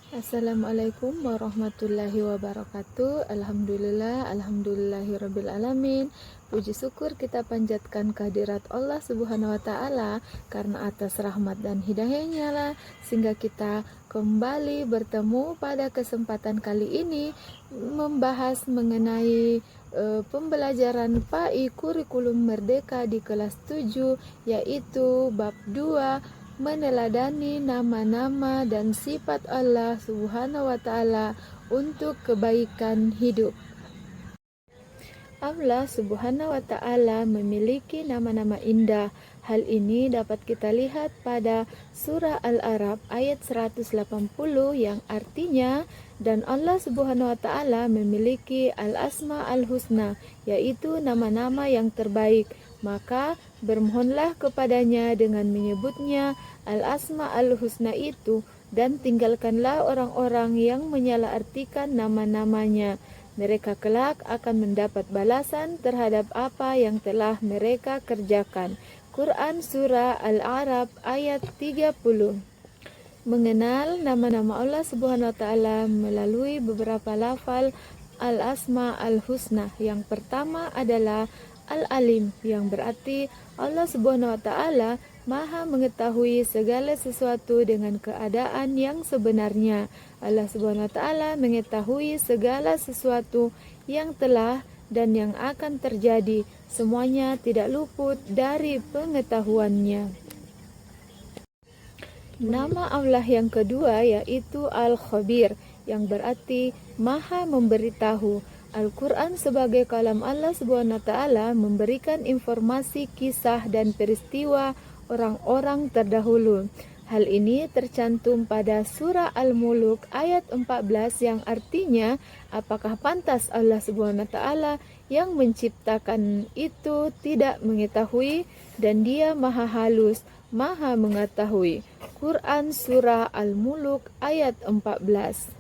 Assalamualaikum warahmatullahi wabarakatuh. Alhamdulillahirabbil alamin. Puji syukur kita panjatkan kehadirat Allah Subhanahu wa taala karena atas rahmat dan hidayahnya lah sehingga kita kembali bertemu pada kesempatan kali ini membahas mengenai pembelajaran PAI Kurikulum Merdeka di kelas 7, yaitu bab 2, meneladani nama-nama dan sifat Allah Subhanahu wa taala untuk kebaikan hidup. Allah Subhanahu wa taala memiliki nama-nama indah. Hal ini dapat kita lihat pada surah Al-A'raf ayat 180 yang artinya, dan Allah Subhanahu wa taala memiliki Al-Asma Al-Husna, yaitu nama-nama yang terbaik. Maka bermohonlah kepadanya dengan menyebutnya Al-Asma Al-Husna itu, dan tinggalkanlah orang-orang yang menyalahartikan nama-namanya. Mereka kelak akan mendapat balasan terhadap apa yang telah mereka kerjakan. Quran Surah Al-A'raf ayat 30. Mengenal nama-nama Allah Subhanahu wa taala melalui beberapa lafal Al-Asma Al-Husna. Yang pertama adalah Al-Alim, yang berarti Allah Subhanahu wa taala Maha mengetahui segala sesuatu dengan keadaan yang sebenarnya. Allah Subhanahu wa taala mengetahui segala sesuatu yang telah dan yang akan terjadi. Semuanya tidak luput dari pengetahuannya. Nama Allah yang kedua yaitu Al-Khabir, yang berarti Maha memberitahu. Al-Quran sebagai kalam Allah Subhanahu wa taala memberikan informasi kisah dan peristiwa orang-orang terdahulu. Hal ini tercantum pada surah Al-Muluk ayat 14 yang artinya, apakah pantas Allah Subhanahu wa taala yang menciptakan itu tidak mengetahui, dan Dia Maha halus, Maha mengetahui. Quran surah Al-Muluk ayat 14.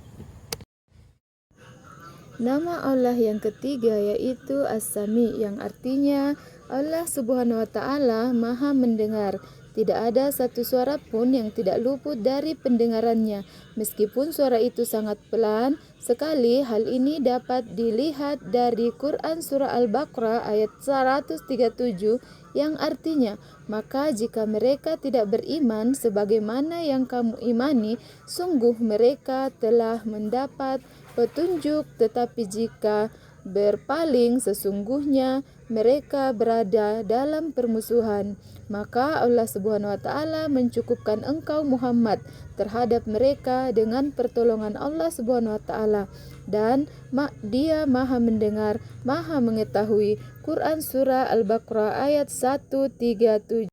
Nama Allah yang ketiga yaitu As-Sami, yang artinya Allah Subhanahu wa taala Maha mendengar. Tidak ada satu suara pun yang tidak luput dari pendengarannya, meskipun suara itu sangat pelan sekali. Hal ini dapat dilihat dari Quran surah Al-Baqarah ayat 137 yang artinya, maka jika mereka tidak beriman sebagaimana yang kamu imani, sungguh mereka telah mendapat petunjuk, tetapi jika berpaling sesungguhnya mereka berada dalam permusuhan. Maka Allah Subhanahu wa taala mencukupkan engkau Muhammad terhadap mereka dengan pertolongan Allah Subhanahu wa taala, dan Dia Maha mendengar, Maha mengetahui. Quran surah Al-Baqarah ayat 137.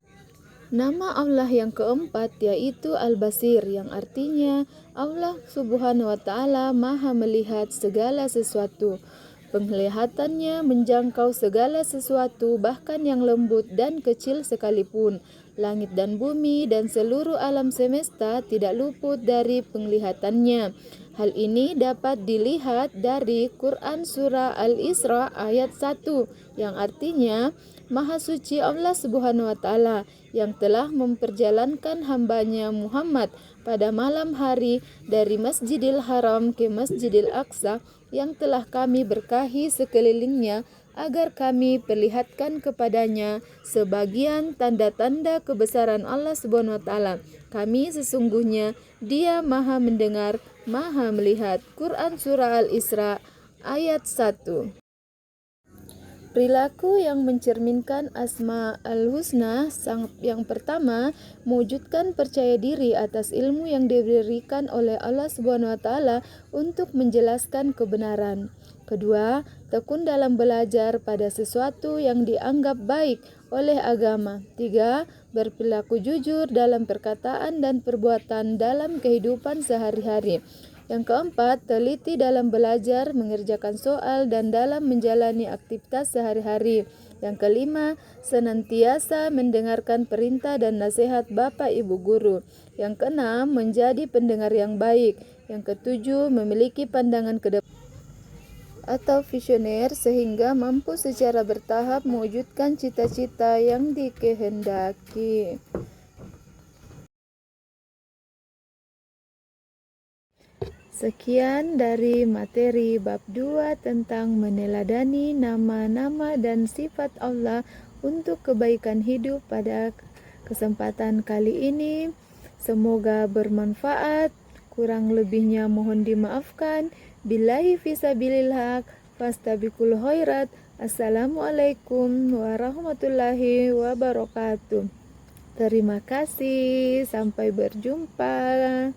Nama Allah yang keempat yaitu Al-Basir, yang artinya Allah Subhanahu wa taala Maha melihat segala sesuatu. Penglihatannya menjangkau segala sesuatu, bahkan yang lembut dan kecil sekalipun. Langit dan bumi dan seluruh alam semesta tidak luput dari penglihatannya. Hal ini dapat dilihat dari Quran surah Al-Isra ayat 1 yang artinya, Maha suci Allah Subhanahu wa taala yang telah memperjalankan hambanya Muhammad pada malam hari dari Masjidil Haram ke Masjidil Aqsa, yang telah kami berkahi sekelilingnya agar kami perlihatkan kepadanya sebagian tanda-tanda kebesaran Allah Subhanahu wa taala. Kami sesungguhnya Dia Maha mendengar, Maha melihat. Quran surah Al-Isra ayat 1. Perilaku yang mencerminkan Asma Al-Husna yang pertama, mewujudkan percaya diri atas ilmu yang diberikan oleh Allah Subhanahu wa taala untuk menjelaskan kebenaran. Kedua, tekun dalam belajar pada sesuatu yang dianggap baik oleh agama. Tiga, berperilaku jujur dalam perkataan dan perbuatan dalam kehidupan sehari-hari. Yang keempat, teliti dalam belajar, mengerjakan soal, dan dalam menjalani aktivitas sehari-hari. Yang kelima, senantiasa mendengarkan perintah dan nasihat Bapak Ibu guru. Yang keenam, menjadi pendengar yang baik. Yang ketujuh, memiliki pandangan ke depan atau visioner sehingga mampu secara bertahap mewujudkan cita-cita yang dikehendaki. Sekian dari materi bab 2 tentang meneladani nama-nama dan sifat Allah untuk kebaikan hidup pada kesempatan kali ini. Semoga bermanfaat. Kurang lebihnya mohon dimaafkan. Billahi fisabilillah. Fastabiqul khairat. Assalamualaikum warahmatullahi wabarakatuh. Terima kasih. Sampai berjumpa.